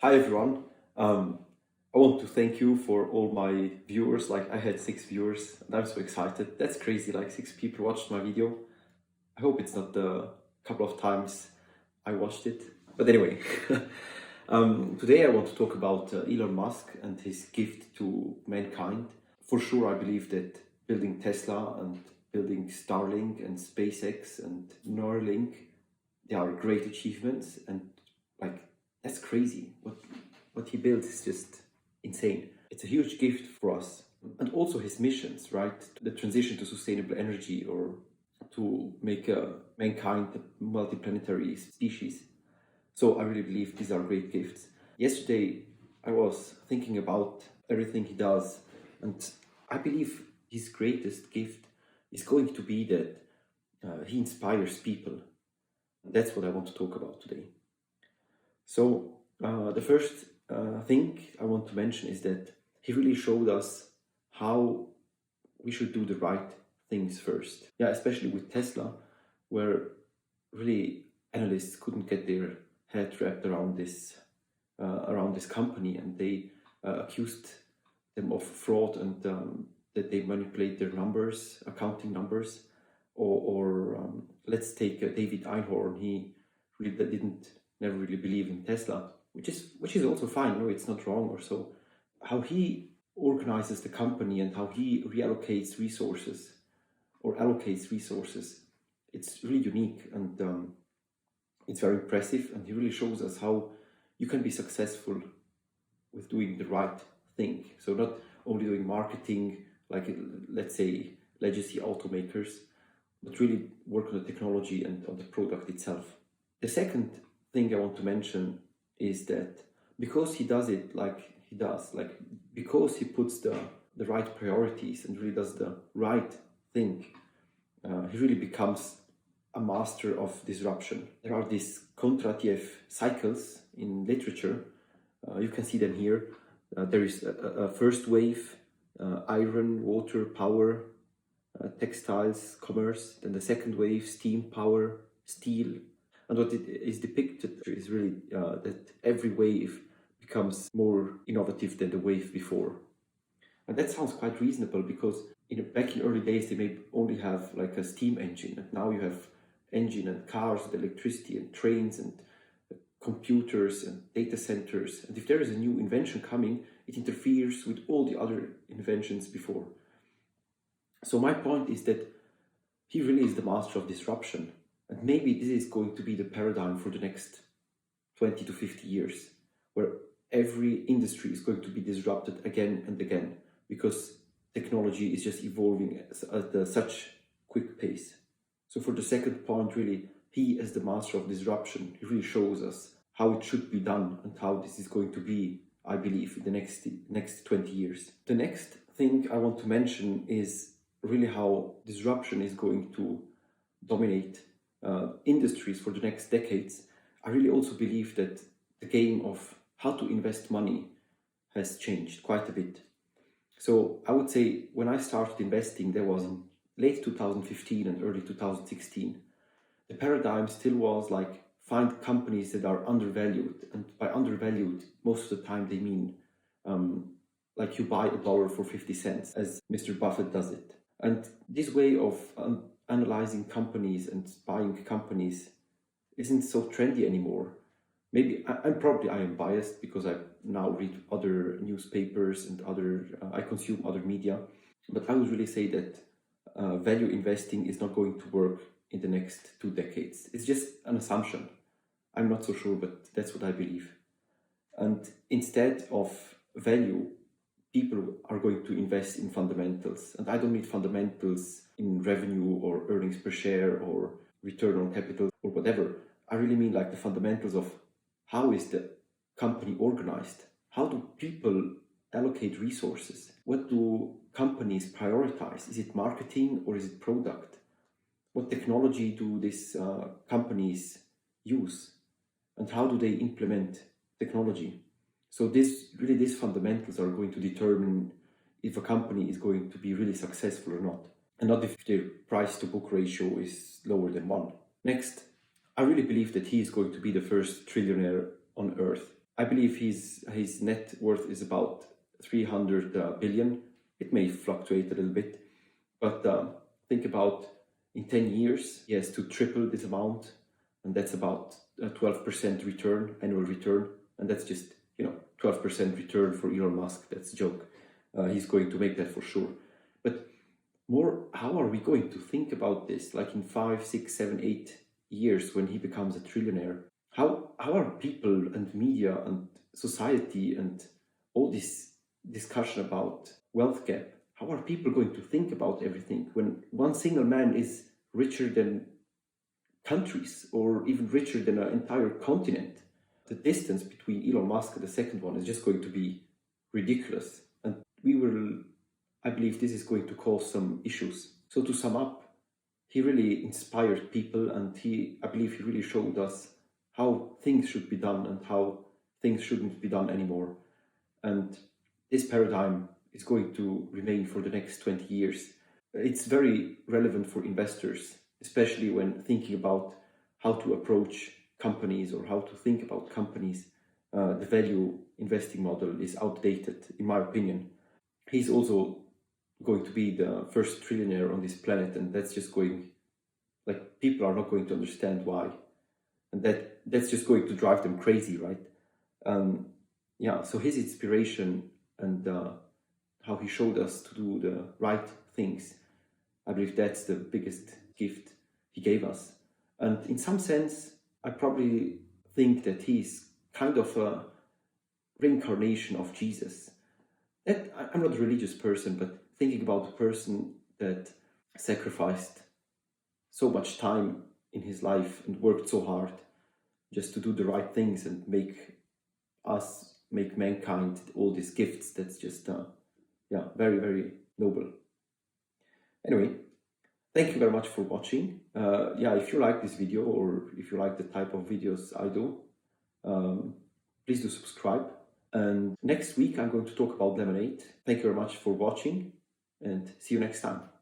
Hi everyone. I want to thank you for all my viewers. Like I had 6 viewers and I'm so excited. That's crazy, like 6 people watched my video. I hope it's not the couple of times I watched it. But anyway, today I want to talk about Elon Musk and his gift to mankind. For sure, I believe that building Tesla and building Starlink and SpaceX and Neuralink, they are great achievements, and like that's crazy. What he built is just insane. It's a huge gift for us. And also his missions, right? The transition to sustainable energy or to make mankind a multiplanetary species. So I really believe these are great gifts. Yesterday, I was thinking about everything he does, and I believe his greatest gift is going to be that he inspires people. That's what I want to talk about today. So the first thing I want to mention is that he really showed us how we should do the right things first. Yeah, especially with Tesla, where really analysts couldn't get their head wrapped around this company, and they accused them of fraud and that they manipulate their numbers, accounting numbers, or let's take David Einhorn. He really didn't never really believe in Tesla, which is also fine. No, it's not wrong or so. How he organizes the company and how he reallocates resources or allocates resources, it's really unique, and it's very impressive. And he really shows us how you can be successful with doing the right thing. So not only doing marketing, like let's say legacy automakers, but really work on the technology and on the product itself. The second thing I want to mention is that because he does it like he does, like because he puts the right priorities and really does the right thing, he really becomes a master of disruption. There are these Kondratiev cycles in literature. You can see them here. There is a first wave, iron, water, power, textiles, commerce. Then the second wave, steam, power, steel. And what it is depicted is really that every wave becomes more innovative than the wave before. And that sounds quite reasonable because back in early days, they may only have like a steam engine. And now you have engine and cars and electricity and trains and computers and data centers. And if there is a new invention coming, it interferes with all the other inventions before. So my point is that he really is the master of disruption. And maybe this is going to be the paradigm for the next 20 to 50 years, where every industry is going to be disrupted again and again, because technology is just evolving at such quick pace. So for the second point, really, he as the master of disruption, he really shows us how it should be done and how this is going to be, I believe, in the next 20 years. The next thing I want to mention is really how disruption is going to dominate industries for the next decades. I really also believe that the game of how to invest money has changed quite a bit. So I would say when I started investing, there was in late 2015 and early 2016. The paradigm still was like find companies that are undervalued, and by undervalued, most of the time they mean like you buy a dollar for 50 cents, as Mr. Buffett does it. And this way of analyzing companies and buying companies isn't so trendy anymore. Maybe I am biased because I now read other newspapers and I consume other media, but I would really say that value investing is not going to work in the next 2 decades. It's just an assumption. I'm not so sure, but that's what I believe. And instead of value, people are going to invest in fundamentals. And I don't mean fundamentals in revenue or earnings per share or return on capital or whatever. I really mean like the fundamentals of how is the company organized? How do people allocate resources? What do companies prioritize? Is it marketing or is it product? What technology do these companies use? And how do they implement technology? So these fundamentals are going to determine if a company is going to be really successful or not, and not if their price to book ratio is lower than 1. Next, I really believe that he is going to be the first trillionaire on Earth. I believe his net worth is about 300 billion. It may fluctuate a little bit, but think about in 10 years, he has to triple this amount, and that's about a 12% return, annual return, and that's just, 12% return for Elon Musk. That's a joke. He's going to make that for sure. But more, how are we going to think about this, like in 5, 6, 7, 8 years when he becomes a trillionaire? How are people and media and society and all this discussion about wealth gap, how are people going to think about everything when one single man is richer than countries or even richer than an entire continent? The distance between Elon Musk and the second one is just going to be ridiculous. And I believe this is going to cause some issues. So to sum up, he really inspired people, and I believe he really showed us how things should be done and how things shouldn't be done anymore. And this paradigm is going to remain for the next 20 years. It's very relevant for investors, especially when thinking about how to approach companies or how to think about companies. The value investing model is outdated, in my opinion. He's also going to be the first trillionaire on this planet, and that's just going, like, people are not going to understand why. And that's just going to drive them crazy, right? So his inspiration and how he showed us to do the right things, I believe that's the biggest gift he gave us. And in some sense, I probably think that he's kind of a reincarnation of Jesus. I'm not a religious person, but thinking about the person that sacrificed so much time in his life and worked so hard just to do the right things and make mankind all these gifts, that's just very, very noble. Anyway, thank you very much for watching. If you like this video, or if you like the type of videos I do, please do subscribe. And next week I'm going to talk about lemonade. Thank you very much for watching, and see you next time.